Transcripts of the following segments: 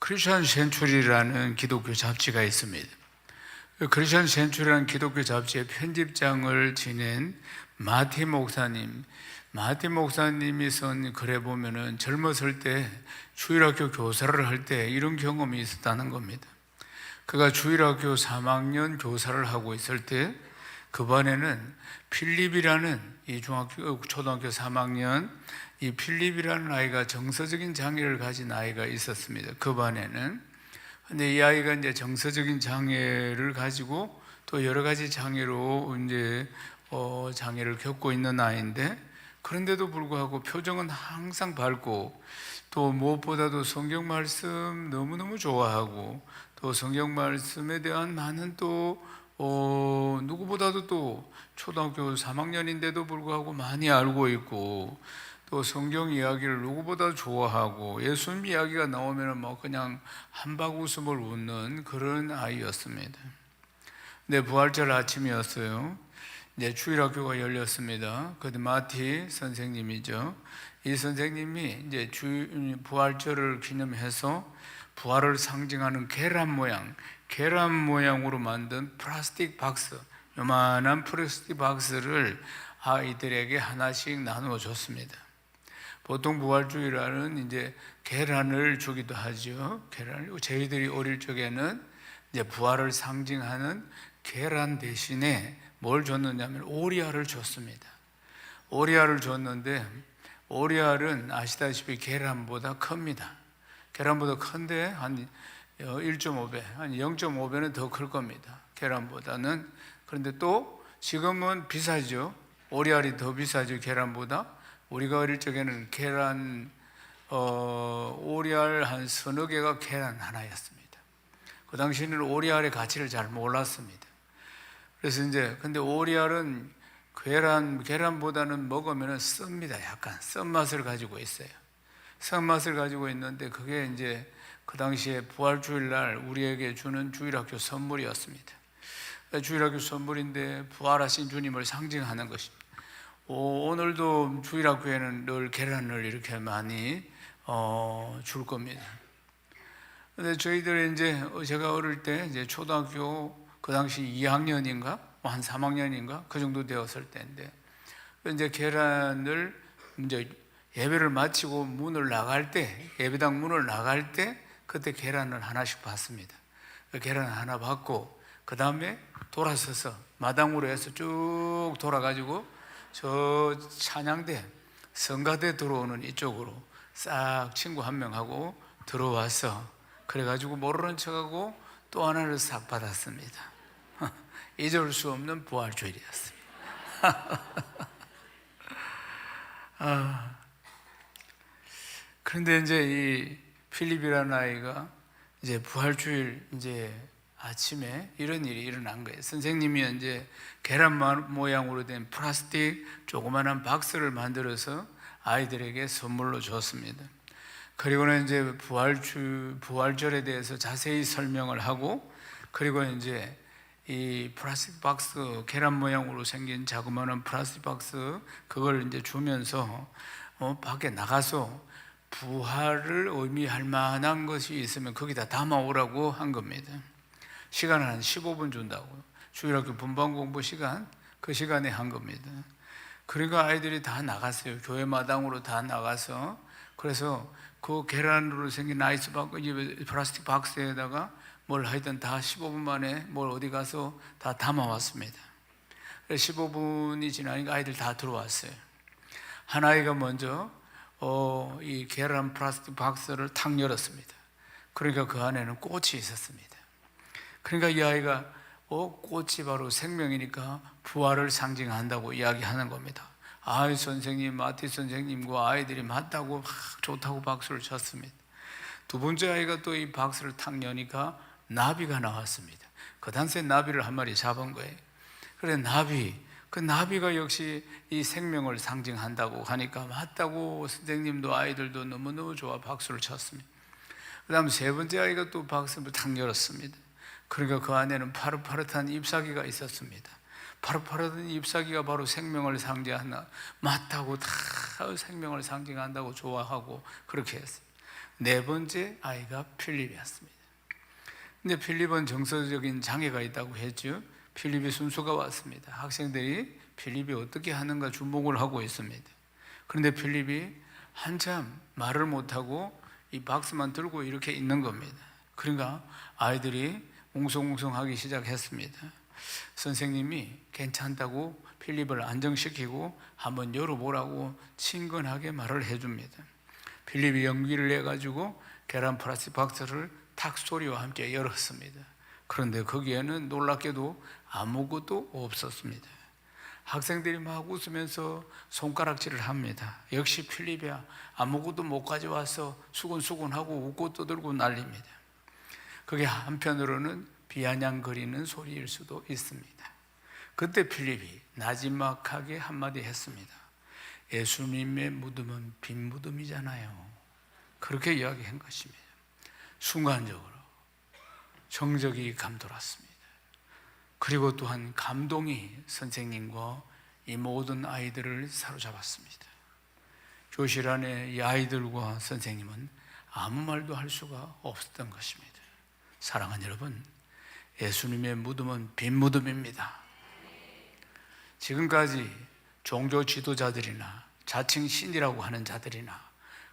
크리스천 센츄리라는 기독교 잡지가 있습니다. 크리스천 센츄리라는 기독교 잡지의 편집장을 지낸 마티 목사님이 쓴 글에 보면은 젊었을 때 주일학교 교사를 할 때 이런 경험이 있었다는 겁니다. 그가 주일학교 3학년 교사를 하고 있을 때 그 반에는 필립이라는 이 초등학교 3학년 이 필립이라는 아이가 정서적인 장애를 가진 아이가 있었습니다. 그 반에는. 근데 이 아이가 이제 정서적인 장애를 가지고 또 여러 가지 장애로 이제 장애를 겪고 있는 아이인데, 그런데도 불구하고 표정은 항상 밝고 또 무엇보다도 성경 말씀 너무너무 좋아하고 또 성경 말씀에 대한 많은 또 누구보다도 또 초등학교 3학년인데도 불구하고 많이 알고 있고 또 성경 이야기를 누구보다 좋아하고 예수님 이야기가 나오면 뭐 그냥 한박 웃음을 웃는 그런 아이였습니다. 근데 부활절 아침이었어요. 이제 주일학교가 열렸습니다. 그 마티 선생님이죠. 이 선생님이 이제 부활절을 기념해서 부활을 상징하는 계란 모양으로 만든 플라스틱 박스, 요만한 플라스틱 박스를 아이들에게 하나씩 나누어 줬습니다. 보통 부활주일날은 이제 계란을 주기도 하죠. 저희들이 어릴 적에는 이제 부활을 상징하는 계란 대신에 뭘 줬느냐면 오리알을 줬습니다. 오리알을 줬는데 오리알은 아시다시피 계란보다 큽니다. 계란보다 큰데 한 1.5배, 한 0.5배는 더 클 겁니다. 계란보다는. 그런데 또 지금은 비싸죠. 오리알이 더 비싸죠, 계란보다. 우리가 어릴 적에는 오리알 한 서너 개가 계란 하나였습니다. 그 당시에는 오리알의 가치를 잘 몰랐습니다. 그래서 이제 근데 오리알은 계란보다는 먹으면 씁니다. 약간 쓴맛을 가지고 있어요. 쓴맛을 가지고 있는데 그게 이제 그 당시에 부활주일날 우리에게 주는 주일학교 선물이었습니다. 주일학교 선물인데 부활하신 주님을 상징하는 것입니다. 오늘도 주일학교에는 늘 계란을 이렇게 많이 줄 겁니다. 근데 저희들이 이제 제가 어릴 때 이제 초등학교 그 당시 2학년인가 한 3학년인가 그 정도 되었을 때인데 이제 계란을 이제 예배를 마치고 예배당 문을 나갈 때 그때 계란을 하나씩 받습니다. 그 계란 하나 받고 그 다음에 돌아서서 마당으로 해서 쭉 돌아가지고 저 찬양대 성가대 들어오는 이쪽으로 싹 친구 한 명하고 들어와서 그래가지고 모르는 척하고 또 하나를 싹 받았습니다. 잊을 수 없는 부활주일이었습니다. 그런데 이제 이 필립이라는 아이가 이제 부활주일 이제 아침에 이런 일이 일어난 거예요. 선생님이 이제 계란 모양으로 된 플라스틱 조그만한 박스를 만들어서 아이들에게 선물로 줬습니다. 그리고는 이제 부활절에 대해서 자세히 설명을 하고, 그리고 이제 이 플라스틱 박스, 계란 모양으로 생긴 자그마한 플라스틱 박스 그걸 이제 주면서 밖에 나가서 부활을 의미할 만한 것이 있으면 거기다 담아오라고 한 겁니다. 시간을 한 15분 준다고요. 주일학교 분반 공부 시간, 그 시간에 한 겁니다. 그러니까 아이들이 다 나갔어요. 교회 마당으로 다 나가서. 그래서 그 계란으로 생긴 플라스틱 박스에다가 뭘 하여튼 다 15분 만에 뭘 어디 가서 다 담아왔습니다. 15분이 지나니까 아이들 다 들어왔어요. 한 아이가 먼저 이 계란 플라스틱 박스를 탁 열었습니다. 그러니까 그 안에는 꽃이 있었습니다. 그러니까 이 아이가 꽃이 바로 생명이니까 부활을 상징한다고 이야기하는 겁니다. 선생님, 마티 선생님과 아이들이 맞다고 좋다고 박수를 쳤습니다. 두 번째 아이가 또 이 박스를 탁 여니까 나비가 나왔습니다. 그 당시에 나비를 한 마리 잡은 거예요. 그래 그 나비가 역시 이 생명을 상징한다고 하니까 맞다고 선생님도 아이들도 너무너무 좋아 박수를 쳤습니다. 그 다음 세 번째 아이가 또 박스를 탁 열었습니다. 그러니까 그 안에는 파릇파릇한 잎사귀가 있었습니다. 파릇파릇한 잎사귀가 바로 생명을 상징한다. 맞다고 다 생명을 상징한다고 좋아하고 그렇게 했어요. 네 번째 아이가 필립이었습니다. 근데 필립은 정서적인 장애가 있다고 했죠. 필립이 순서가 왔습니다. 학생들이 필립이 어떻게 하는가 주목을 하고 있습니다. 그런데 필립이 한참 말을 못하고 이 박스만 들고 이렇게 있는 겁니다. 그러니까 아이들이 웅성웅성하기 시작했습니다. 선생님이 괜찮다고 필립을 안정시키고 한번 열어보라고 친근하게 말을 해줍니다. 필립이 용기를 내가지고 계란 플라스틱 박스를 탁 소리와 함께 열었습니다. 그런데 거기에는 놀랍게도 아무것도 없었습니다. 학생들이 막 웃으면서 손가락질을 합니다. 역시 필립이야, 아무것도 못 가져와서 수근수근하고 웃고 떠들고 난립니다. 그게 한편으로는 비아냥거리는 소리일 수도 있습니다. 그때 필립이 나지막하게 한마디 했습니다. 예수님의 무덤은 빈 무덤이잖아요. 그렇게 이야기한 것입니다. 순간적으로 정적이 감돌았습니다. 그리고 또한 감동이 선생님과 이 모든 아이들을 사로잡았습니다. 교실 안에 이 아이들과 선생님은 아무 말도 할 수가 없었던 것입니다. 사랑하는 여러분, 예수님의 무덤은 빈 무덤입니다. 지금까지 종교 지도자들이나 자칭 신이라고 하는 자들이나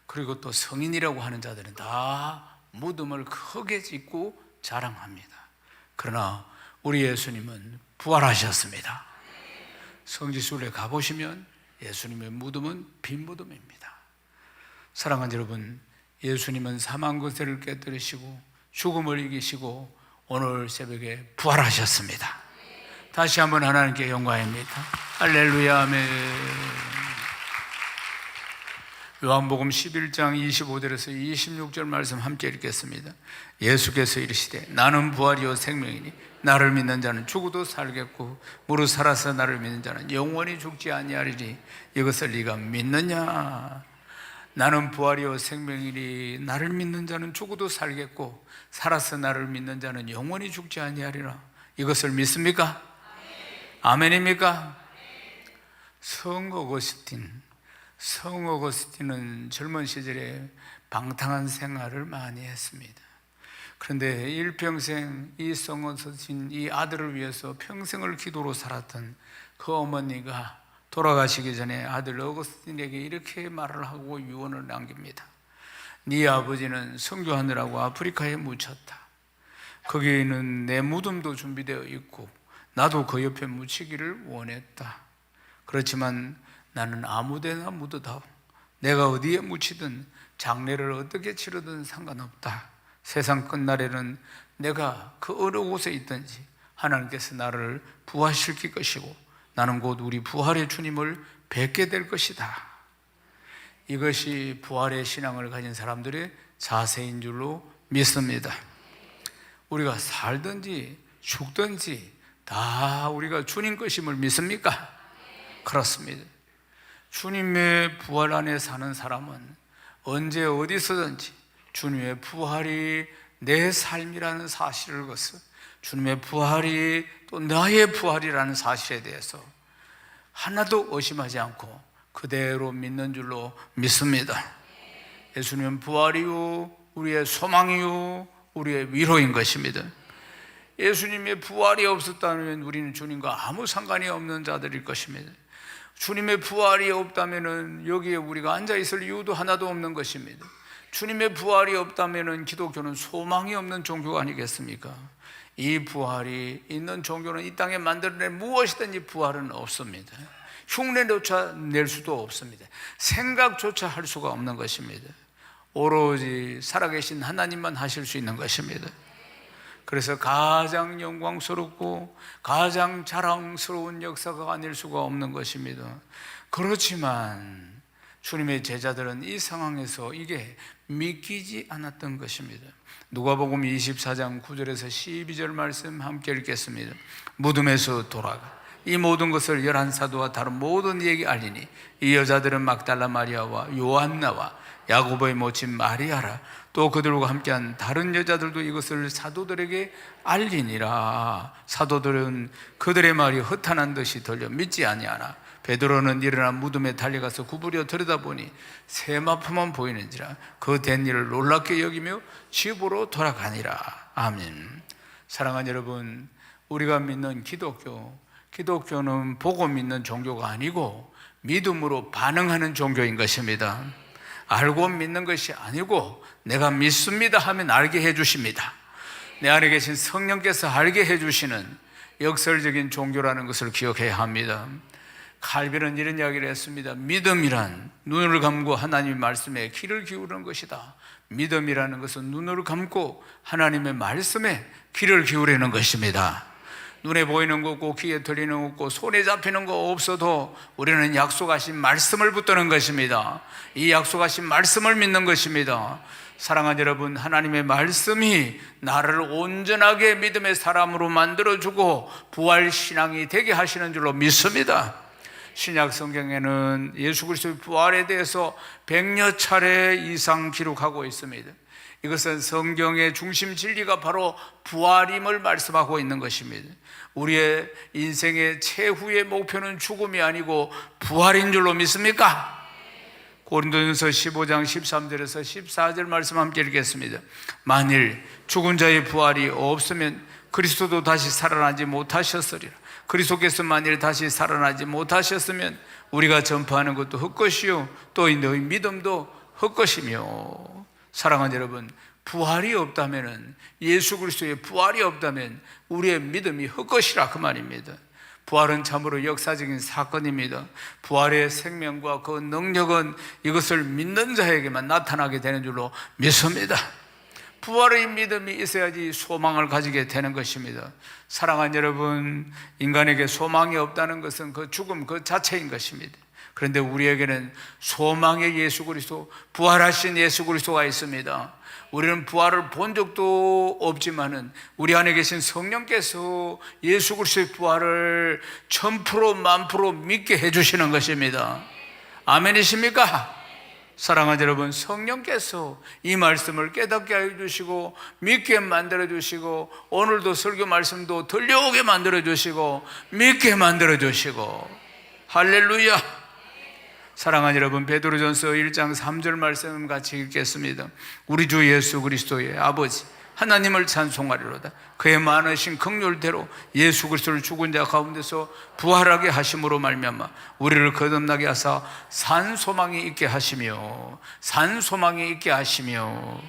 그리고 또 성인이라고 하는 자들은 다 무덤을 크게 짓고 자랑합니다. 그러나 우리 예수님은 부활하셨습니다. 성지순례 가보시면 예수님의 무덤은 빈 무덤입니다. 사랑하는 여러분, 예수님은 사망 권세를 깨뜨리시고 죽음을 이기시고 오늘 새벽에 부활하셨습니다. 다시 한번 하나님께 영광입니다. 할렐루야, 아멘. 요한복음 11장 25절에서 26절 말씀 함께 읽겠습니다. 예수께서 이르시되 나는 부활이요 생명이니 나를 믿는 자는 죽어도 살겠고 무릇 살아서 나를 믿는 자는 영원히 죽지 아니하리니 이것을 네가 믿느냐? 나는 부활이요 생명이니 나를 믿는 자는 죽어도 살겠고 살아서 나를 믿는 자는 영원히 죽지 아니하리라. 이것을 믿습니까? 아멘입니까? 성 어거스틴은 젊은 시절에 방탕한 생활을 많이 했습니다. 그런데 일평생 이 성 어거스틴 이 아들을 위해서 평생을 기도로 살았던 그 어머니가 돌아가시기 전에 아들 어거스틴에게 이렇게 말을 하고 유언을 남깁니다. 네 아버지는 선교하느라고 아프리카에 묻혔다. 거기에는 내 무덤도 준비되어 있고 나도 그 옆에 묻히기를 원했다. 그렇지만 나는 아무데나 묻어다오. 내가 어디에 묻히든 장례를 어떻게 치르든 상관없다. 세상 끝날에는 내가 그 어느 곳에 있든지 하나님께서 나를 부활시킬 것이고 나는 곧 우리 부활의 주님을 뵙게 될 것이다. 이것이 부활의 신앙을 가진 사람들의 자세인 줄로 믿습니다. 우리가 살든지 죽든지 다 우리가 주님 것임을 믿습니까? 그렇습니다. 주님의 부활 안에 사는 사람은 언제 어디서든지 주님의 부활이 내 삶이라는 사실을 것을, 주님의 부활이 또 나의 부활이라는 사실에 대해서 하나도 의심하지 않고 그대로 믿는 줄로 믿습니다. 예수님은 부활이요 우리의 소망이요 우리의 위로인 것입니다. 예수님의 부활이 없었다면 우리는 주님과 아무 상관이 없는 자들일 것입니다. 주님의 부활이 없다면 여기에 우리가 앉아있을 이유도 하나도 없는 것입니다. 주님의 부활이 없다면 기독교는 소망이 없는 종교가 아니겠습니까? 이 부활이 있는 종교는 이 땅에 만들어낸 무엇이든지 부활은 없습니다. 흉내조차 낼 수도 없습니다. 생각조차 할 수가 없는 것입니다. 오로지 살아계신 하나님만 하실 수 있는 것입니다. 그래서 가장 영광스럽고 가장 자랑스러운 역사가 아닐 수가 없는 것입니다. 그렇지만 주님의 제자들은 이 상황에서 이게 믿기지 않았던 것입니다. 누가복음 24장 9절에서 12절 말씀 함께 읽겠습니다. 무덤에서 돌아가 이 모든 것을 11사도와 다른 모든 이에게 알리니 이 여자들은 막달라 마리아와 요한나와 야고보의 모친 마리아라 또 그들과 함께한 다른 여자들도 이것을 사도들에게 알리니라. 사도들은 그들의 말이 허탄한 듯이 들려 믿지 아니하나 베드로는 일어나 무덤에 달려가서 구부려 들여다보니 세마포만 보이는지라 그 된 일을 놀랍게 여기며 집으로 돌아가니라. 아멘. 사랑하는 여러분, 우리가 믿는 기독교는 보고 믿는 종교가 아니고 믿음으로 반응하는 종교인 것입니다. 알고 믿는 것이 아니고 내가 믿습니다 하면 알게 해주십니다. 내 안에 계신 성령께서 알게 해주시는 역설적인 종교라는 것을 기억해야 합니다. 칼빈은 이런 이야기를 했습니다. 믿음이란 눈을 감고 하나님의 말씀에 귀를 기울이는 것이다. 믿음이라는 것은 눈을 감고 하나님의 말씀에 귀를 기울이는 것입니다. 눈에 보이는 거 없고 귀에 들리는 거 없고 손에 잡히는 거 없어도 우리는 약속하신 말씀을 붙드는 것입니다. 이 약속하신 말씀을 믿는 것입니다. 사랑하는 여러분, 하나님의 말씀이 나를 온전하게 믿음의 사람으로 만들어주고 부활신앙이 되게 하시는 줄로 믿습니다. 신약 성경에는 예수 그리스도의 부활에 대해서 100여 차례 이상 기록하고 있습니다. 이것은 성경의 중심 진리가 바로 부활임을 말씀하고 있는 것입니다. 우리의 인생의 최후의 목표는 죽음이 아니고 부활인 줄로 믿습니까? 고린도전서 15장 13절에서 14절 말씀 함께 읽겠습니다. 만일 죽은 자의 부활이 없으면 그리스도도 다시 살아나지 못하셨으리라. 그리스도께서 만일 다시 살아나지 못하셨으면 우리가 전파하는 것도 헛것이요 또 너희 믿음도 헛것이며. 사랑하는 여러분, 부활이 없다면, 예수 그리스도의 부활이 없다면 우리의 믿음이 헛것이라 그 말입니다. 부활은 참으로 역사적인 사건입니다. 부활의 생명과 그 능력은 이것을 믿는 자에게만 나타나게 되는 줄로 믿습니다. 부활의 믿음이 있어야지 소망을 가지게 되는 것입니다. 사랑하는 여러분, 인간에게 소망이 없다는 것은 그 죽음 그 자체인 것입니다. 그런데 우리에게는 소망의 예수 그리스도, 부활하신 예수 그리스도가 있습니다. 우리는 부활을 본 적도 없지만은 우리 안에 계신 성령께서 예수 그리스도의 부활을 1000% 만프로 믿게 해주시는 것입니다. 아멘이십니까? 사랑하는 여러분, 성령께서 이 말씀을 깨닫게 해주시고 믿게 만들어주시고 오늘도 설교 말씀도 들려오게 만들어주시고 믿게 만들어주시고, 할렐루야. 사랑하는 여러분, 베드로전서 1장 3절 말씀 같이 읽겠습니다. 우리 주 예수 그리스도의 아버지 하나님을 찬송하리로다. 그의 많으신 긍휼대로 예수 그리스도를 죽은 자 가운데서 부활하게 하심으로 말미암아 우리를 거듭나게 하사 산 소망이 있게 하시며, 산 소망이 있게 하시며,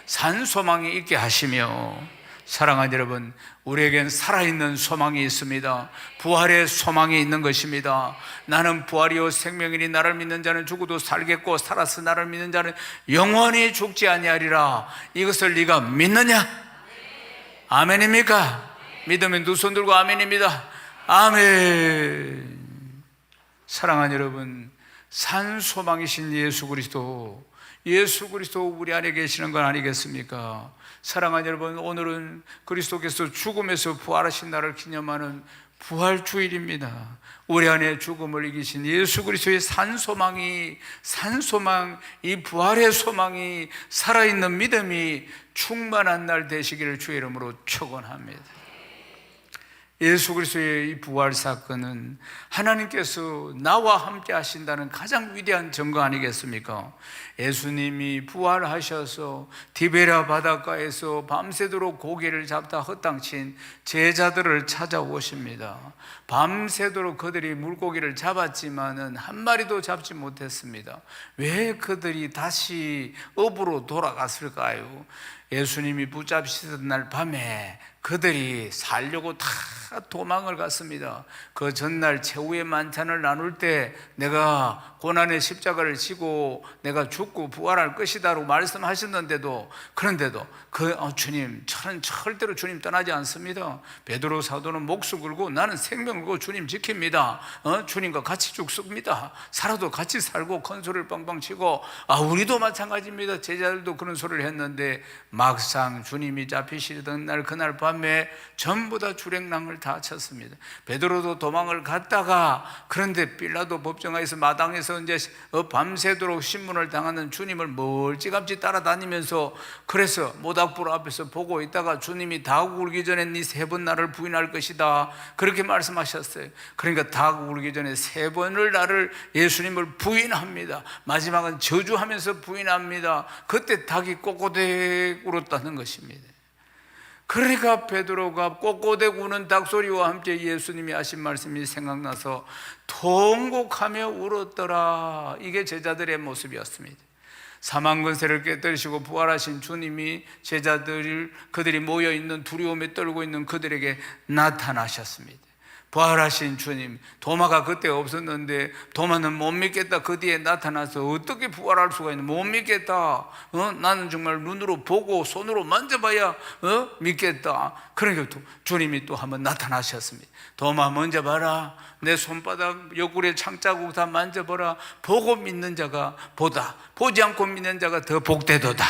산 소망이 있게 하시며. 사랑하는 여러분, 우리에겐 살아있는 소망이 있습니다. 부활의 소망이 있는 것입니다. 나는 부활이요 생명이니 나를 믿는 자는 죽어도 살겠고 살아서 나를 믿는 자는 영원히 죽지 아니하리라. 이것을 네가 믿느냐? 아멘입니까? 믿으면 두 손 들고 아멘입니다. 아멘. 사랑하는 여러분, 산 소망이신 예수 그리스도 우리 안에 계시는 건 아니겠습니까? 사랑하는 여러분, 오늘은 그리스도께서 죽음에서 부활하신 날을 기념하는 부활주일입니다. 우리 안에 죽음을 이기신 예수 그리스도의 산소망, 이 부활의 소망이 살아있는 믿음이 충만한 날 되시기를 주의 이름으로 축원합니다. 예수 그리스도의 이 부활 사건은 하나님께서 나와 함께 하신다는 가장 위대한 증거 아니겠습니까? 예수님이 부활하셔서 디베랴 바닷가에서 밤새도록 고기를 잡다 헛당친 제자들을 찾아오십니다. 밤새도록 그들이 물고기를 잡았지만은 한 마리도 잡지 못했습니다. 왜 그들이 다시 업으로 돌아갔을까요? 예수님이 붙잡히시던 날 밤에 그들이 살려고 다 도망을 갔습니다. 그 전날 최후의 만찬을 나눌 때 내가 고난의 십자가를 지고 내가 죽고 부활할 것이다라고 말씀하셨는데도, 그런데도 주님, 저는 절대로 주님 떠나지 않습니다. 베드로 사도는 목숨 걸고 나는 생명 걸고 주님 지킵니다. 주님과 같이 죽습니다. 살아도 같이 살고 큰 소리를 빵빵 치고, 우리도 마찬가지입니다. 제자들도 그런 소리를 했는데 막상 주님이 잡히시던 날 그날 밤에 전부 다 주랭랑을 다 쳤습니다. 베드로도 도망을 갔다가, 그런데 빌라도 법정에서 마당에서 이제 밤새도록 신문을 당하는 주님을 멀찌감치 따라다니면서, 그래서 모닥불 앞에서 보고 있다가 주님이 닭 울기 전에 네 3번 나를 부인할 것이다, 그렇게 말씀하셨어요. 그러니까 닭 울기 전에 3번을 나를, 예수님을 부인합니다. 마지막은 저주하면서 부인합니다. 그때 닭이 꼬꼬댁 울었다는 것입니다. 그러니까 베드로가 꼬꼬댁 우는 닭소리와 함께 예수님이 하신 말씀이 생각나서 통곡하며 울었더라. 이게 제자들의 모습이었습니다. 사망 권세를 깨뜨리시고 부활하신 주님이 그들이 모여있는 두려움에 떨고 있는 그들에게 나타나셨습니다. 부활하신 주님, 도마가 그때 없었는데 도마는 못 믿겠다, 그 뒤에 나타나서 어떻게 부활할 수가 있나, 못 믿겠다, 나는 정말 눈으로 보고 손으로 만져봐야 믿겠다. 그러니까 주님이 또 한번 나타나셨습니다. 도마 만져봐라, 내 손바닥 옆구리에 창자국 다 만져봐라. 보고 믿는 자가 보다, 보지 않고 믿는 자가 더 복되도다.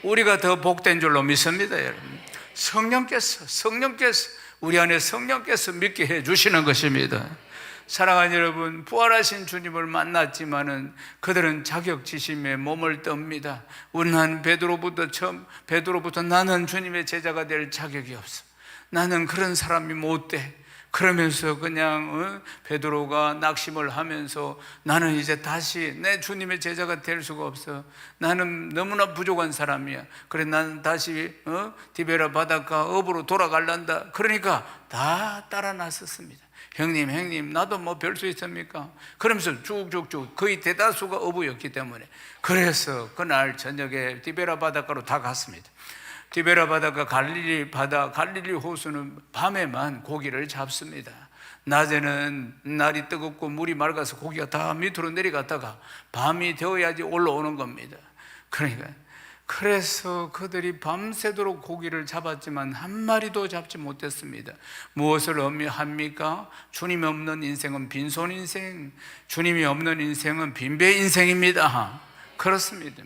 우리가 더 복된 줄로 믿습니다. 여러분, 성령께서 우리 안에 성령께서 믿게 해주시는 것입니다. 사랑하는 여러분, 부활하신 주님을 만났지만은 그들은 자격지심에 몸을 떱니다. 우리는 베드로부터 나는 주님의 제자가 될 자격이 없어, 나는 그런 사람이 못 돼, 그러면서 그냥 베드로가 낙심을 하면서 나는 이제 다시 내 주님의 제자가 될 수가 없어, 나는 너무나 부족한 사람이야, 그래 나는 다시 디베라 바닷가 업으로 돌아갈란다. 그러니까 다 따라 나섰습니다. 형님 나도 뭐 별 수 있습니까? 그러면서 쭉쭉쭉, 거의 대다수가 어부였기 때문에. 그래서 그날 저녁에 디베라 바닷가로 다 갔습니다. 디베라 바다가 갈릴리 호수는 밤에만 고기를 잡습니다. 낮에는 날이 뜨겁고 물이 맑아서 고기가 다 밑으로 내려갔다가 밤이 되어야지 올라오는 겁니다. 그래서 그들이 밤새도록 고기를 잡았지만 한 마리도 잡지 못했습니다. 무엇을 의미합니까? 주님이 없는 인생은 빈손 인생, 주님이 없는 인생은 빈배 인생입니다. 그렇습니다.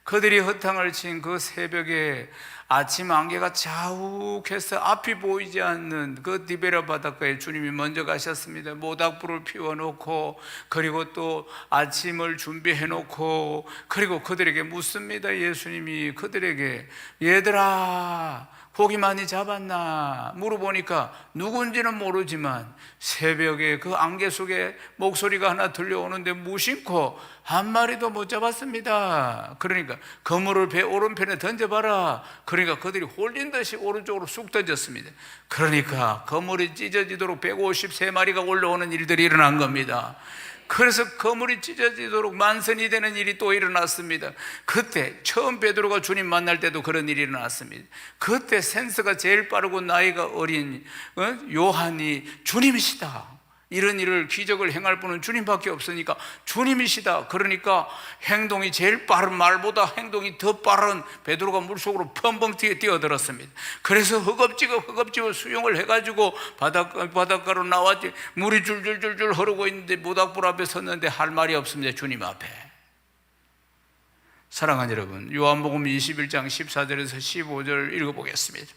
그들이 허탕을 친 그 새벽에 아침 안개가 자욱해서 앞이 보이지 않는 그 디베라 바닷가에 주님이 먼저 가셨습니다. 모닥불을 피워놓고, 그리고 또 아침을 준비해놓고, 그리고 그들에게 묻습니다. 예수님이 그들에게, 얘들아 고기 많이 잡았나? 물어보니까 누군지는 모르지만 새벽에 그 안개 속에 목소리가 하나 들려오는데 무심코 한 마리도 못 잡았습니다. 그러니까 그물을 배 오른편에 던져봐라. 그러니까 그들이 홀린 듯이 오른쪽으로 쑥 던졌습니다. 그러니까 그물이 찢어지도록 153마리가 올라오는 일들이 일어난 겁니다. 그래서 그물이 찢어지도록 만선이 되는 일이 또 일어났습니다. 그때 처음 베드로가 주님 만날 때도 그런 일이 일어났습니다. 그때 센스가 제일 빠르고 나이가 어린 요한이 주님이시다, 이런 일을 기적을 행할 분은 주님밖에 없으니까 주님이시다, 그러니까 행동이 제일 빠른, 말보다 행동이 더 빠른 베드로가 물속으로 펑펑 뛰어들었습니다. 그래서 허겁지겁 수영을 해가지고 바닷가로 나왔지. 물이 줄줄줄줄 흐르고 있는데 모닥불 앞에 섰는데 할 말이 없습니다. 주님 앞에. 사랑하는 여러분, 요한복음 21장 14절에서 15절 읽어보겠습니다.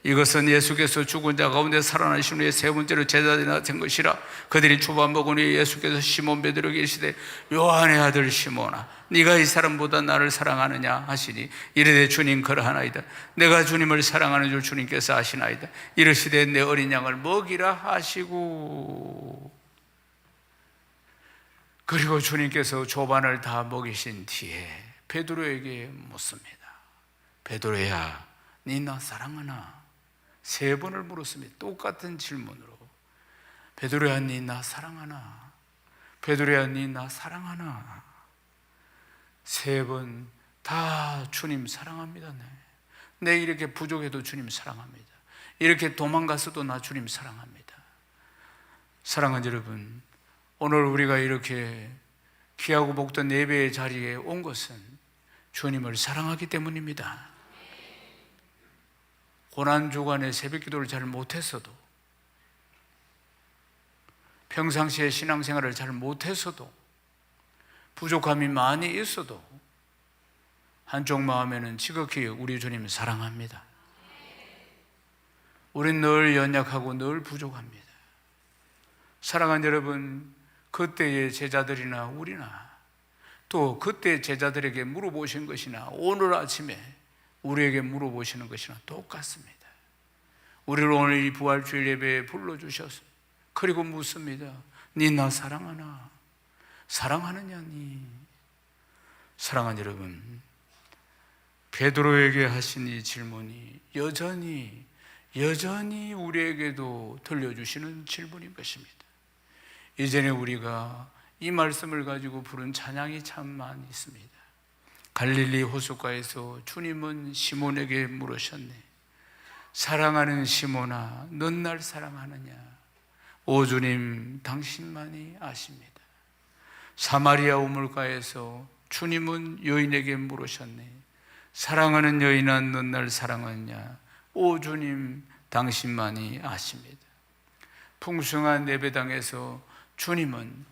이것은 예수께서 죽은 자 가운데 살아나신 후에 세 번째로 제자들이 된 것이라. 그들이 초밥 먹은 후에 예수께서 시몬 베드로에게 이르시되, 요한의 아들 시몬아, 네가 이 사람보다 나를 사랑하느냐 하시니, 이르되 주님 그러하나이다. 내가 주님을 사랑하는 줄 주님께서 아시나이다. 이르시되 내 어린 양을 먹이라 하시고, 그리고 주님께서 조반을 다 먹이신 뒤에 베드로에게 묻습니다. 베드로야, 네 나 사랑하나? 3번을 물었습니다. 똑같은 질문으로. 베드로야, 네 나 사랑하나? 베드로야, 네 나 사랑하나? 3번 다 주님 사랑합니다. 내 이렇게 부족해도 주님 사랑합니다. 이렇게 도망갔어도 나 주님 사랑합니다. 사랑하는 여러분, 오늘 우리가 이렇게 귀하고 복된 예배의 자리에 온 것은 주님을 사랑하기 때문입니다. 고난주간에 새벽기도를 잘 못했어도, 평상시에 신앙생활을 잘 못했어도, 부족함이 많이 있어도 한쪽 마음에는 지극히 우리 주님 사랑합니다. 우린 늘 연약하고 늘 부족합니다. 사랑하는 여러분, 그때의 제자들이나 우리나 또 그때 제자들에게 물어보신 것이나 오늘 아침에 우리에게 물어보시는 것이나 똑같습니다. 우리를 오늘 이 부활주일 예배에 불러주셔서 그리고 묻습니다. 니 나 사랑하나? 사랑하느냐 니? 사랑하는 여러분, 베드로에게 하신 이 질문이 여전히 우리에게도 들려주시는 질문인 것입니다. 이전에 우리가 이 말씀을 가지고 부른 찬양이 참 많이 있습니다. 갈릴리 호숫가에서 주님은 시몬에게 물으셨네. 사랑하는 시몬아, 넌 날 사랑하느냐? 오 주님, 당신만이 아십니다. 사마리아 우물가에서 주님은 여인에게 물으셨네. 사랑하는 여인아, 넌 날 사랑하느냐? 오 주님, 당신만이 아십니다. 풍성한 예배당에서 주님은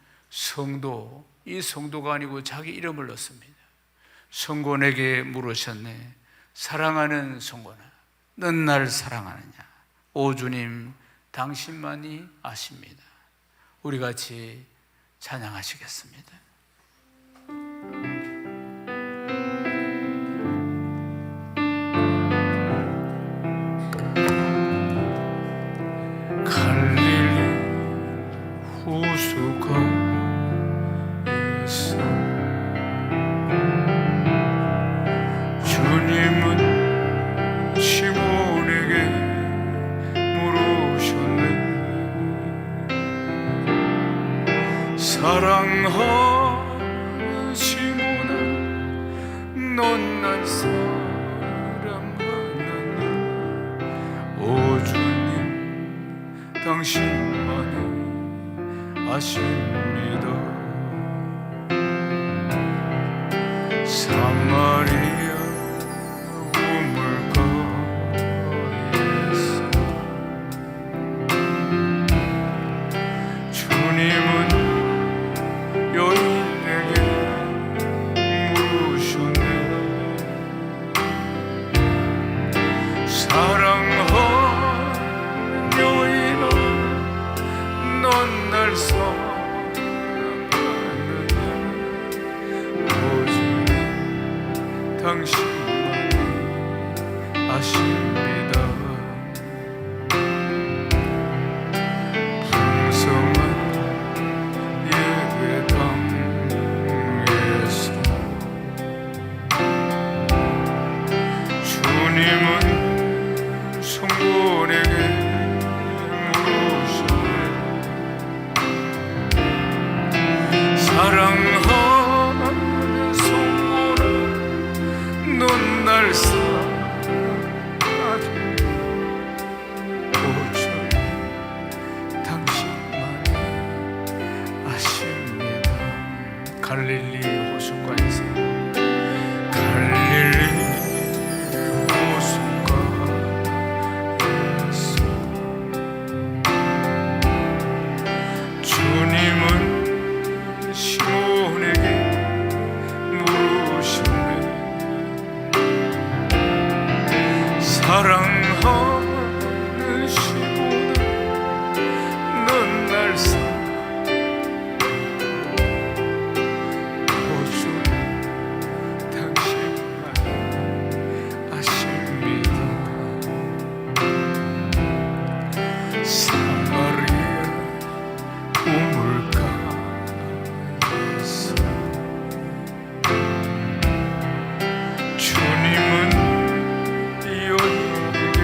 이 성도가 아니고 자기 이름을 넣습니다. 성곤에게 물으셨네. 사랑하는 성곤아, 넌 날 사랑하느냐? 오 주님, 당신만이 아십니다. 우리 같이 찬양하시겠습니다. 갈릴리 호숫가에서 주님은 시몬에게 물으셨네. 사랑하는 시몬아, 넌 날 사랑하느냐? 오 주님, 당신만이 아십니다. 사마리아 우물가에서 주님은 여인에게 물으셨네. 사랑하는 여인아, 넌 날 사랑하느냐? 오 주님, 당신만이 아십니다. 풍성한 예배당에서 주님은 성곤에게 물으셨네. 사랑하는 성곤아, 넌 날 사랑하느냐? 오 주님, 당신만이 아십니다. 갈릴리 호숫가에서 주님은 시몬에게 물으셨네. 사랑하는 시몬아, 넌 날 사랑하느냐? 오 주님, 당신만이 아십니다. 사마리아 우물가에서 주님은 여인에게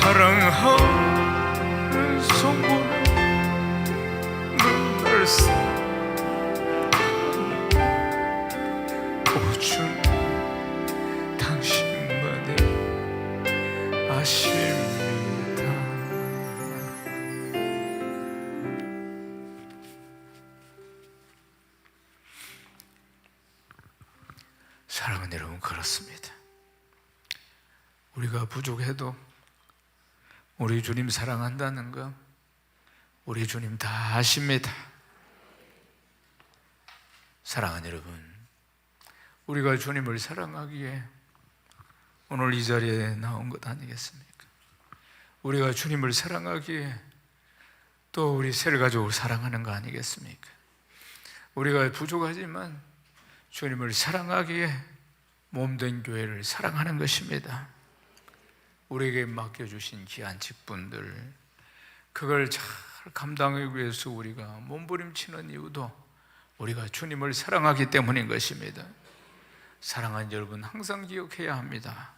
사랑하는 성부는 늘 오직 당신만이 아십니다. 사랑하는 여러분, 그렇습니다. 우리가 부족해도 우리 주님 사랑한다는 거 우리 주님 다 아십니다. 사랑하는 여러분, 우리가 주님을 사랑하기에 오늘 이 자리에 나온 것 아니겠습니까? 우리가 주님을 사랑하기에 또 우리 셀가족을 사랑하는 거 아니겠습니까? 우리가 부족하지만 주님을 사랑하기에 몸된 교회를 사랑하는 것입니다. 우리에게 맡겨주신 귀한 직분들, 그걸 잘 감당하기 위해서 우리가 몸부림치는 이유도 우리가 주님을 사랑하기 때문인 것입니다. 사랑하는 여러분, 항상 기억해야 합니다.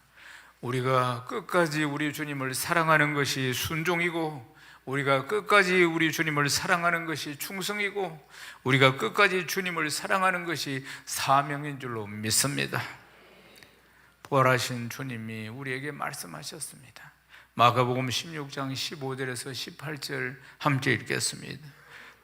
우리가 끝까지 우리 주님을 사랑하는 것이 순종이고, 우리가 끝까지 우리 주님을 사랑하는 것이 충성이고, 우리가 끝까지 주님을 사랑하는 것이 사명인 줄로 믿습니다. 부활하신 주님이 우리에게 말씀하셨습니다. 마가복음 16장 15절에서 18절 함께 읽겠습니다.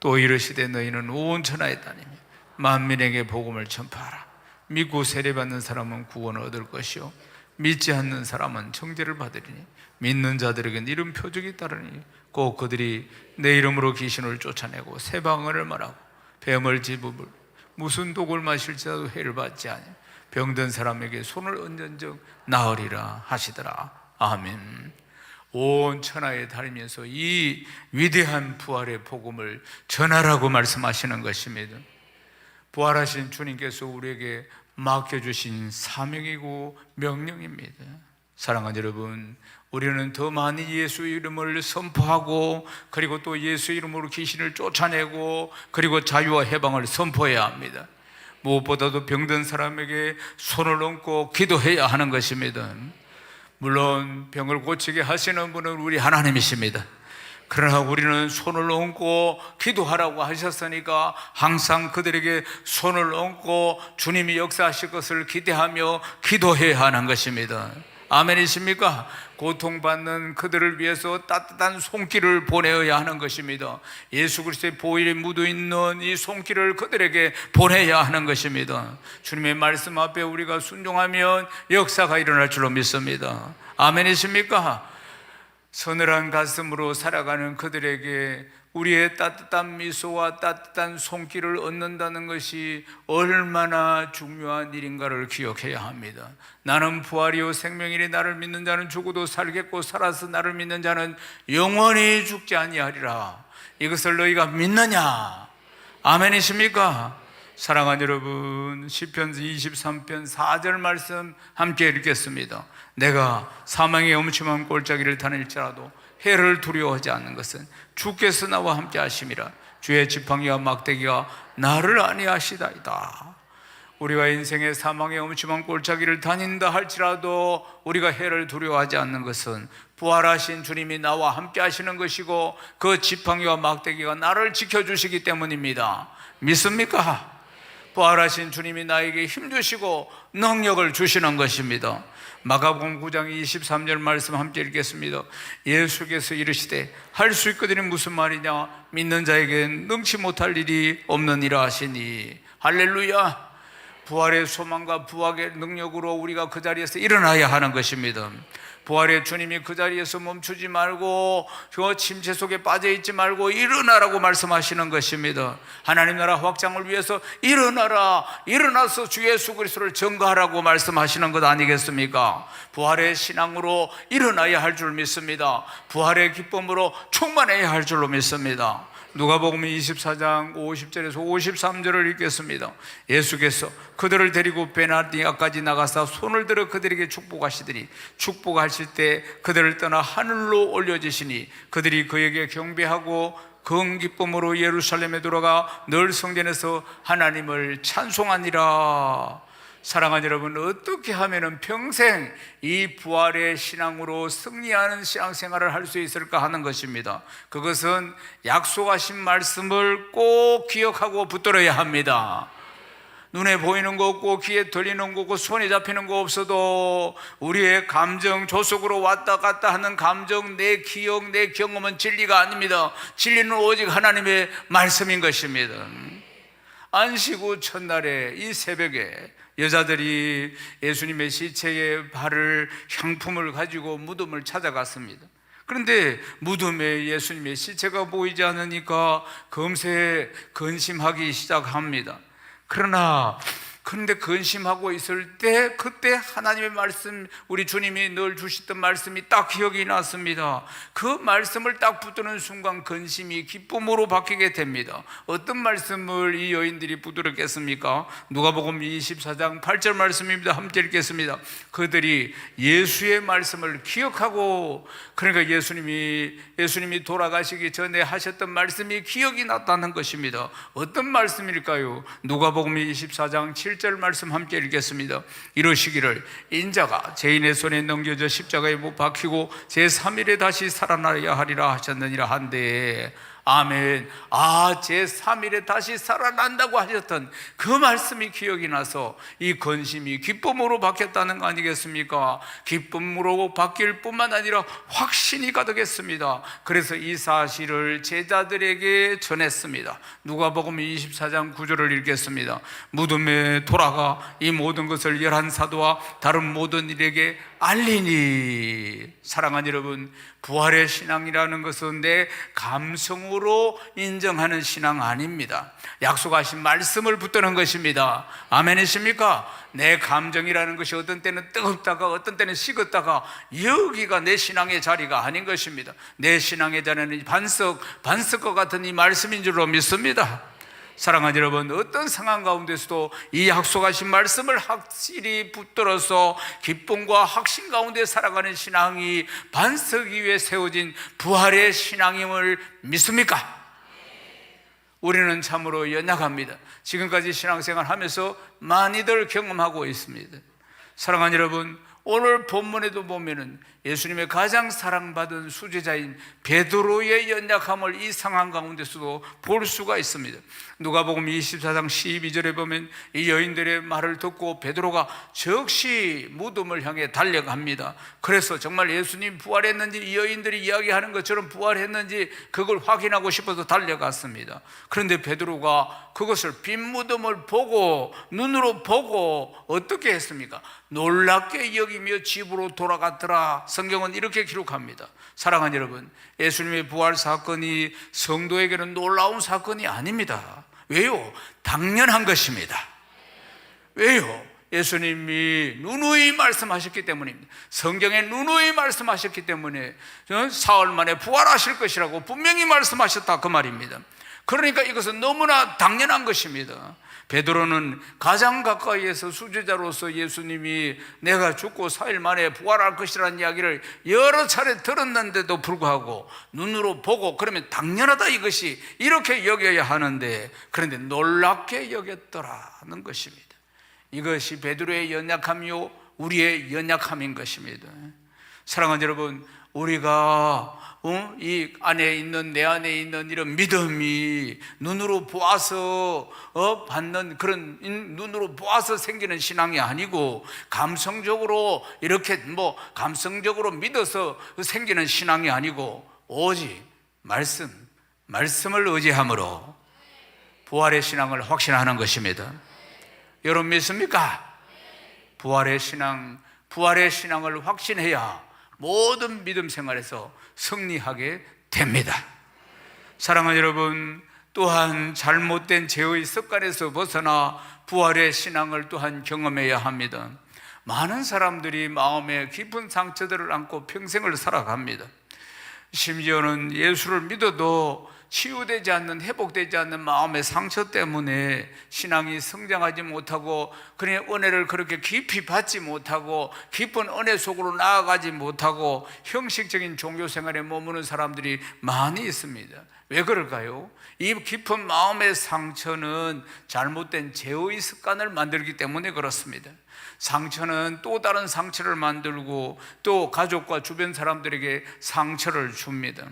또 이르시되 너희는 온 천하에 다니며 만민에게 복음을 전파하라. 믿고 세례받는 사람은 구원을 얻을 것이요 믿지 않는 사람은 정죄를 받으리니 믿는 자들에게는 이런 표적이 따르니 꼭 그들이 내 이름으로 귀신을 쫓아내고 새 방언을 말하고 뱀을 집으며 무슨 독을 마실지라도 해를 받지 아니하며 병든 사람에게 손을 얹은 적 나으리라 하시더라. 아멘. 온 천하에 다니면서 이 위대한 부활의 복음을 전하라고 말씀하시는 것입니다. 부활하신 주님께서 우리에게 맡겨주신 사명이고 명령입니다. 사랑하는 여러분, 우리는 더 많이 예수 이름을 선포하고, 그리고 또 예수 이름으로 귀신을 쫓아내고, 그리고 자유와 해방을 선포해야 합니다. 무엇보다도 병든 사람에게 손을 얹고 기도해야 하는 것입니다. 물론 병을 고치게 하시는 분은 우리 하나님이십니다. 그러나 우리는 손을 얹고 기도하라고 하셨으니까 항상 그들에게 손을 얹고 주님이 역사하실 것을 기대하며 기도해야 하는 것입니다. 아멘이십니까? 고통받는 그들을 위해서 따뜻한 손길을 보내어야 하는 것입니다. 예수 그리스도의 보혈이 묻어있는 이 손길을 그들에게 보내야 하는 것입니다. 주님의 말씀 앞에 우리가 순종하면 역사가 일어날 줄로 믿습니다. 아멘이십니까? 서늘한 가슴으로 살아가는 그들에게 우리의 따뜻한 미소와 따뜻한 손길을 얻는다는 것이 얼마나 중요한 일인가를 기억해야 합니다. 나는 부활이요 생명이니 나를 믿는 자는 죽어도 살겠고 살아서 나를 믿는 자는 영원히 죽지 아니하리라. 이것을 너희가 믿느냐? 아멘이십니까? 사랑하는 여러분, 시편 23편 4절 말씀 함께 읽겠습니다. 내가 사망의 엄침한 골짜기를 다닐지라도 해를 두려워하지 않는 것은 주께서 나와 함께 하심이라. 주의 지팡이와 막대기가 나를 안위하시다이다. 우리가 인생의 사망의 엄침한 골짜기를 다닌다 할지라도 우리가 해를 두려워하지 않는 것은 부활하신 주님이 나와 함께 하시는 것이고, 그 지팡이와 막대기가 나를 지켜주시기 때문입니다. 믿습니까? 부활하신 주님이 나에게 힘주시고 능력을 주시는 것입니다. 마가복음 9장 23절 말씀 함께 읽겠습니다. 예수께서 이르시되 할 수 있거든이 무슨 말이냐? 믿는 자에게는 능치 못할 일이 없느니라 하시니. 할렐루야. 부활의 소망과 부활의 능력으로 우리가 그 자리에서 일어나야 하는 것입니다. 부활의 주님이 그 자리에서 멈추지 말고 저 침체 속에 빠져있지 말고 일어나라고 말씀하시는 것입니다. 하나님 나라 확장을 위해서 일어나라, 일어나서 주 예수 그리스도를 전거하라고 말씀하시는 것 아니겠습니까? 부활의 신앙으로 일어나야 할 줄 믿습니다. 부활의 기쁨으로 충만해야 할 줄로 믿습니다. 누가복음 24장 50절에서 53절을 읽겠습니다. 예수께서 그들을 데리고 베나디아까지 나가사 손을 들어 그들에게 축복하시더니 축복하실 때 그들을 떠나 하늘로 올려지시니 그들이 그에게 경배하고 큰 기쁨으로 예루살렘에 돌아가 늘 성전에서 하나님을 찬송하니라. 사랑하는 여러분, 어떻게 하면 평생 이 부활의 신앙으로 승리하는 신앙생활을 할 수 있을까 하는 것입니다. 그것은 약속하신 말씀을 꼭 기억하고 붙들어야 합니다. 눈에 보이는 거 없고 귀에 들리는 거 없고 손에 잡히는 거 없어도 우리의 감정, 조속으로 왔다 갔다 하는 감정, 내 기억, 내 경험은 진리가 아닙니다. 진리는 오직 하나님의 말씀인 것입니다. 안식 후 첫날에 이 새벽에 여자들이 예수님의 시체에 바를 향품을 가지고 무덤을 찾아갔습니다. 그런데 무덤에 예수님의 시체가 보이지 않으니까 금세 근심하기 시작합니다. 그런데 근심하고 있을 때 그때 하나님의 말씀, 우리 주님이 늘 주시던 말씀이 딱 기억이 났습니다. 그 말씀을 딱 붙드는 순간 근심이 기쁨으로 바뀌게 됩니다. 어떤 말씀을 이 여인들이 붙들었겠습니까? 누가복음 24장 8절 말씀입니다. 함께 읽겠습니다. 그들이 예수의 말씀을 기억하고, 그러니까 예수님이 돌아가시기 전에 하셨던 말씀이 기억이 났다는 것입니다. 어떤 말씀일까요? 누가복음 24장 7절 말씀 함께 읽겠습니다. 이러시기를 인자가 죄인의 손에 넘겨져 십자가에 못 박히고 제3일에 다시 살아나야 하리라 하셨느니라 한데, 아멘. 제3일에 다시 살아난다고 하셨던 그 말씀이 기억이 나서 이 근심이 기쁨으로 바뀌었다는 거 아니겠습니까? 기쁨으로 바뀔 뿐만 아니라 확신이 가득했습니다. 그래서 이 사실을 제자들에게 전했습니다. 누가복음 24장 9절을 읽겠습니다. 무덤에 돌아가 이 모든 것을 11사도와 다른 모든 일에게 알리니. 사랑하는 여러분, 부활의 신앙이라는 것은 내 감성으로 인정하는 신앙 아닙니다. 약속하신 말씀을 붙드는 것입니다. 아멘이십니까? 내 감정이라는 것이 어떤 때는 뜨겁다가 어떤 때는 식었다가, 여기가 내 신앙의 자리가 아닌 것입니다. 내 신앙의 자리는 반석과 같은 이 말씀인 줄로 믿습니다. 사랑하는 여러분, 어떤 상황 가운데서도 이 약속하신 말씀을 확실히 붙들어서 기쁨과 확신 가운데 살아가는 신앙이 반석 위에 세워진 부활의 신앙임을 믿습니까? 우리는 참으로 연약합니다. 지금까지 신앙생활 하면서 많이들 경험하고 있습니다. 사랑하는 여러분, 오늘 본문에도 보면은 예수님의 가장 사랑받은 수제자인 베드로의 연약함을 이 상황 가운데서도 볼 수가 있습니다. 누가복음 24장 12절에 보면 이 여인들의 말을 듣고 베드로가 즉시 무덤을 향해 달려갑니다. 그래서 정말 예수님 부활했는지, 이 여인들이 이야기하는 것처럼 부활했는지 그걸 확인하고 싶어서 달려갔습니다. 그런데 베드로가 그것을 빈 무덤을 보고, 눈으로 보고 어떻게 했습니까? 놀랍게 여기며 집으로 돌아갔더라. 성경은 이렇게 기록합니다. 사랑하는 여러분, 예수님의 부활 사건이 성도에게는 놀라운 사건이 아닙니다. 왜요? 당연한 것입니다. 왜요? 예수님이 누누이 말씀하셨기 때문입니다. 성경에 누누이 말씀하셨기 때문에 사흘 만에 부활하실 것이라고 분명히 말씀하셨다, 그 말입니다. 그러니까 이것은 너무나 당연한 것입니다. 베드로는 가장 가까이에서 수제자로서 예수님이 내가 죽고 4일 만에 부활할 것이라는 이야기를 여러 차례 들었는데도 불구하고 눈으로 보고, 그러면 당연하다, 이것이 이렇게 여겨야 하는데, 그런데 놀랍게 여겼더라는 것입니다. 이것이 베드로의 연약함이요 우리의 연약함인 것입니다. 사랑하는 여러분, 우리가 이 안에 있는, 내 안에 있는 이런 믿음이 눈으로 보아서 받는 그런, 눈으로 보아서 생기는 신앙이 아니고, 감성적으로 이렇게 감성적으로 믿어서 생기는 신앙이 아니고, 오직 말씀을 의지함으로 부활의 신앙을 확신하는 것입니다. 여러분 믿습니까? 부활의 신앙을 확신해야 모든 믿음 생활에서 승리하게 됩니다. 사랑하는 여러분, 또한 잘못된 죄의 습관에서 벗어나 부활의 신앙을 또한 경험해야 합니다. 많은 사람들이 마음에 깊은 상처들을 안고 평생을 살아갑니다. 심지어는 예수를 믿어도 치유되지 않는, 회복되지 않는 마음의 상처 때문에 신앙이 성장하지 못하고, 그냥 은혜를 그렇게 깊이 받지 못하고 깊은 은혜 속으로 나아가지 못하고 형식적인 종교 생활에 머무는 사람들이 많이 있습니다. 왜 그럴까요? 이 깊은 마음의 상처는 잘못된 죄의 습관을 만들기 때문에 그렇습니다. 상처는 또 다른 상처를 만들고 또 가족과 주변 사람들에게 상처를 줍니다.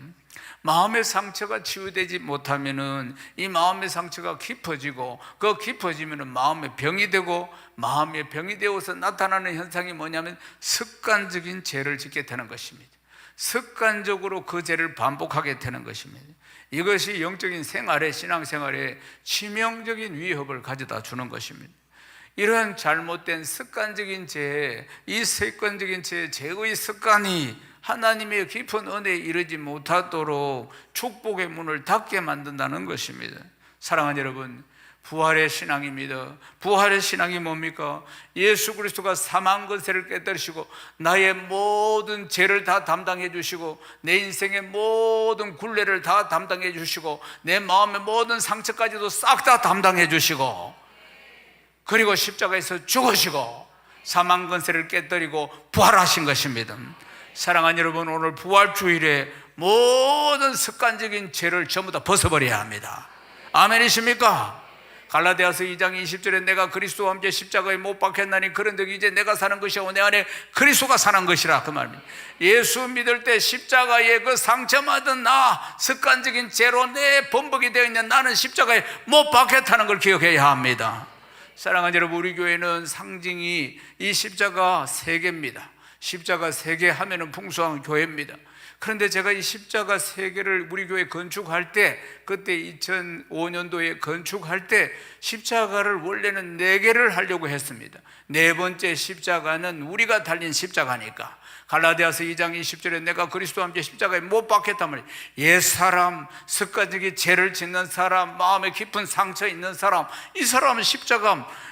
마음의 상처가 치유되지 못하면은 이 마음의 상처가 깊어지고, 그 깊어지면은 마음의 병이 되고, 마음의 병이 되어서 나타나는 현상이 뭐냐면 습관적인 죄를 짓게 되는 것입니다. 습관적으로 그 죄를 반복하게 되는 것입니다. 이것이 영적인 생활에, 신앙생활에 치명적인 위협을 가져다 주는 것입니다. 이런 잘못된 습관적인 죄, 이 습관적인 죄의 습관이 하나님의 깊은 은혜에 이르지 못하도록 축복의 문을 닫게 만든다는 것입니다. 사랑하는 여러분, 부활의 신앙입니다. 부활의 신앙이 뭡니까? 예수 그리스도가 사망 권세를 깨뜨리시고 나의 모든 죄를 다 담당해 주시고 내 인생의 모든 굴레를 다 담당해 주시고 내 마음의 모든 상처까지도 싹 다 담당해 주시고, 그리고 십자가에서 죽으시고 사망 권세를 깨뜨리고 부활하신 것입니다. 사랑하는 여러분, 오늘 부활주일에 모든 습관적인 죄를 전부 다 벗어버려야 합니다. 아멘이십니까? 갈라디아서 2장 20절에 내가 그리스도와 함께 십자가에 못 박혔나니 그런즉 이제 내가 사는 것이 아니고 내 안에 그리스도가 사는 것이라, 그 말입니다. 예수 믿을 때 십자가에 그 상처받은 나, 습관적인 죄로 내 범벅이 되어 있는 나는 십자가에 못 박혔다는 걸 기억해야 합니다. 사랑하는 여러분, 우리 교회는 상징이 이 십자가 3개입니다. 십자가 3개 하면은 풍성한 교회입니다. 그런데 제가 이 십자가 3개를 우리 교회 건축할 때, 그때 2005년도에 건축할 때 십자가를 원래는 4개를 하려고 했습니다. 4번째 십자가는 우리가 달린 십자가니까, 갈라디아서 2장 20절에 내가 그리스도와 함께 십자가에 못 박혔단 말이에요. 옛사람, 습관적인 죄를 짓는 사람, 마음에 깊은 상처 있는 사람, 이 사람은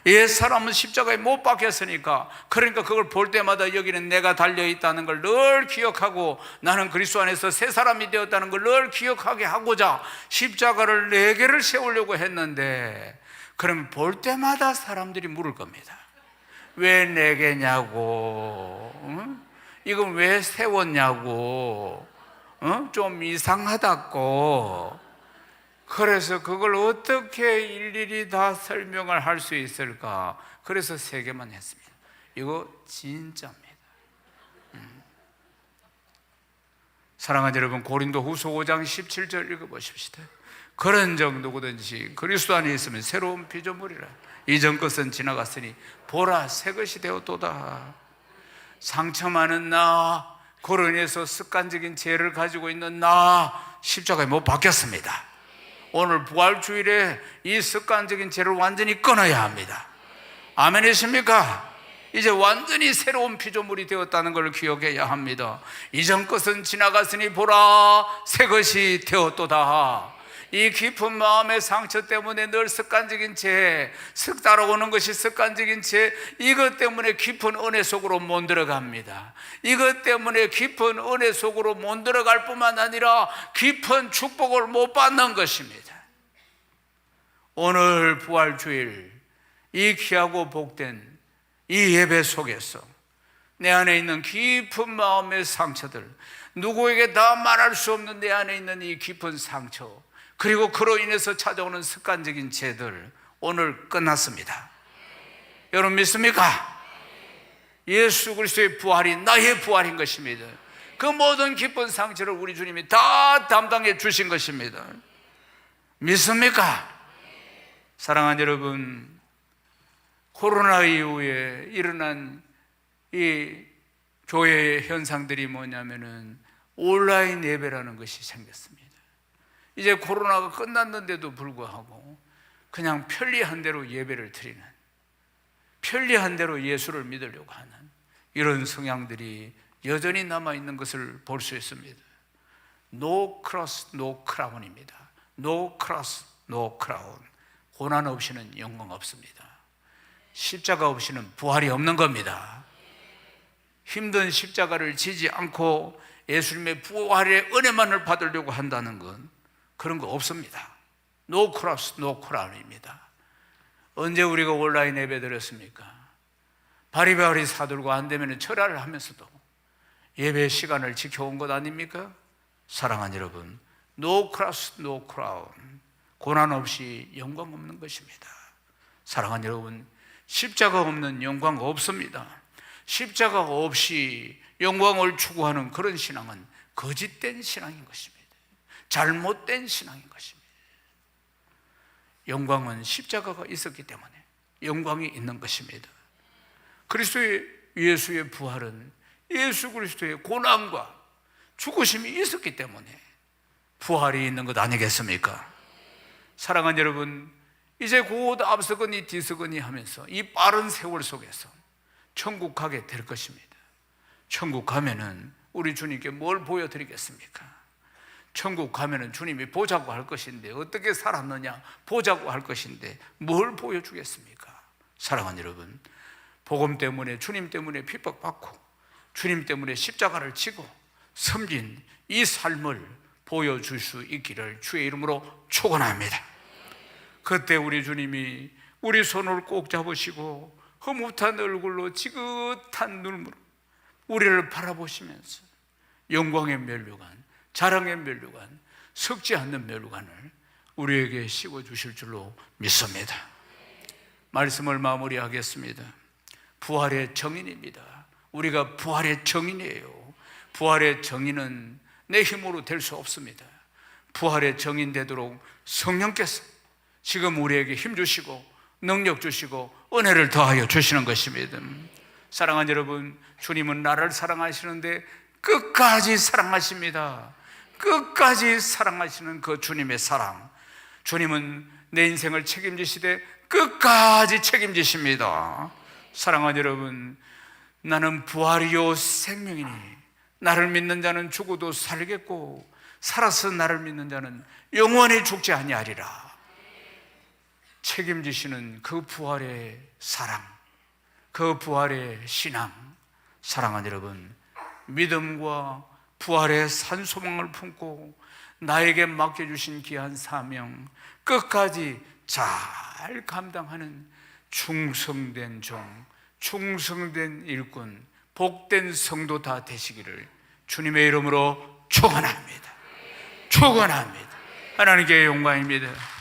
옛사람은 십자가에 못 박혔으니까, 그러니까 그걸 볼 때마다 여기는 내가 달려있다는 걸 늘 기억하고 나는 그리스도 안에서 새 사람이 되었다는 걸 늘 기억하게 하고자 십자가를 4개를 세우려고 했는데, 그럼 볼 때마다 사람들이 물을 겁니다. 왜 4개냐고, 응? 이건 왜 세웠냐고, 좀 이상하다고. 그래서 그걸 어떻게 일일이 다 설명을 할 수 있을까? 그래서 3개만 했습니다. 이거 진짜입니다. 사랑하는 여러분, 고린도후서 5장 17절 읽어보십시다. 그런 정도든지 그리스도 안에 있으면 새로운 피조물이라. 이전 것은 지나갔으니 보라 새 것이 되었도다. 상처 많은 나, 그로 인해서 습관적인 죄를 가지고 있는 나, 십자가에 못 박혔습니다. 오늘 부활주일에 이 습관적인 죄를 완전히 끊어야 합니다. 아멘이십니까? 이제 완전히 새로운 피조물이 되었다는 걸 기억해야 합니다. 이전 것은 지나갔으니 보라 새 것이 되었도다. 이 깊은 마음의 상처 때문에 늘 습관적인 죄, 따라오는 것이 습관적인 죄, 이것 때문에 깊은 은혜 속으로 못 들어갑니다. 이것 때문에 깊은 은혜 속으로 못 들어갈 뿐만 아니라 깊은 축복을 못 받는 것입니다. 오늘 부활주일 이 귀하고 복된 이 예배 속에서 내 안에 있는 깊은 마음의 상처들, 누구에게 다 말할 수 없는 내 안에 있는 이 깊은 상처, 그리고 그로 인해서 찾아오는 습관적인 죄들 오늘 끝났습니다. 여러분 믿습니까? 예수 그리스도의 부활이 나의 부활인 것입니다. 그 모든 깊은 상처를 우리 주님이 다 담당해 주신 것입니다. 믿습니까? 사랑하는 여러분, 코로나 이후에 일어난 이 교회의 현상들이 뭐냐면은 온라인 예배라는 것이 생겼습니다. 이제 코로나가 끝났는데도 불구하고 그냥 편리한 대로 예배를 드리는, 편리한 대로 예수를 믿으려고 하는 이런 성향들이 여전히 남아있는 것을 볼 수 있습니다. No cross, no crown입니다. No cross, no crown. 고난 없이는 영광 없습니다. 십자가 없이는 부활이 없는 겁니다. 힘든 십자가를 지지 않고 예수님의 부활의 은혜만을 받으려고 한다는 건 그런 거 없습니다. 노 크로스, 노 크라운입니다. 언제 우리가 온라인 예배 드렸습니까? 바리바리 사들고 안 되면 철야를 하면서도 예배 시간을 지켜온 것 아닙니까? 사랑하는 여러분, 노 크로스, 노 크라운, 고난 없이 영광 없는 것입니다. 사랑하는 여러분, 십자가 없는 영광 없습니다. 십자가 없이 영광을 추구하는 그런 신앙은 거짓된 신앙인 것입니다. 잘못된 신앙인 것입니다. 영광은 십자가가 있었기 때문에 영광이 있는 것입니다. 그리스도의 예수의 부활은 예수 그리스도의 고난과 죽으심이 있었기 때문에 부활이 있는 것 아니겠습니까? 사랑하는 여러분, 이제 곧 앞서거니 뒤서거니 하면서 이 빠른 세월 속에서 천국 가게 될 것입니다. 천국 가면은 우리 주님께 뭘 보여드리겠습니까? 천국 가면은 주님이 보자고 할 것인데 어떻게 살았느냐 보자고 할 것인데 뭘 보여주겠습니까? 사랑하는 여러분, 복음 때문에, 주님 때문에 핍박받고 주님 때문에 십자가를 지고 섬긴 이 삶을 보여줄 수 있기를 주의 이름으로 축원합니다. 그때 우리 주님이 우리 손을 꼭 잡으시고 흐뭇한 얼굴로 지긋한 눈으로 우리를 바라보시면서 영광의 면류관, 자랑의 면류관, 썩지 않는 면류관을 우리에게 씌워주실 줄로 믿습니다. 말씀을 마무리하겠습니다. 부활의 정인입니다. 우리가 부활의 정인이에요. 부활의 정인은 내 힘으로 될 수 없습니다. 부활의 정인 되도록 성령께서 지금 우리에게 힘 주시고 능력 주시고 은혜를 더하여 주시는 것입니다. 사랑하는 여러분, 주님은 나를 사랑하시는데 끝까지 사랑하십니다. 끝까지 사랑하시는 그 주님의 사랑, 주님은 내 인생을 책임지시되 끝까지 책임지십니다. 사랑하는 여러분, 나는 부활이요 생명이니 나를 믿는 자는 죽어도 살겠고 살아서 나를 믿는 자는 영원히 죽지 아니하리라. 책임지시는 그 부활의 사랑, 그 부활의 신앙, 사랑하는 여러분, 믿음과 부활의 산소망을 품고 나에게 맡겨주신 귀한 사명 끝까지 잘 감당하는 충성된 종, 충성된 일꾼, 복된 성도 다 되시기를 주님의 이름으로 축원합니다. 축원합니다. 하나님께 영광입니다.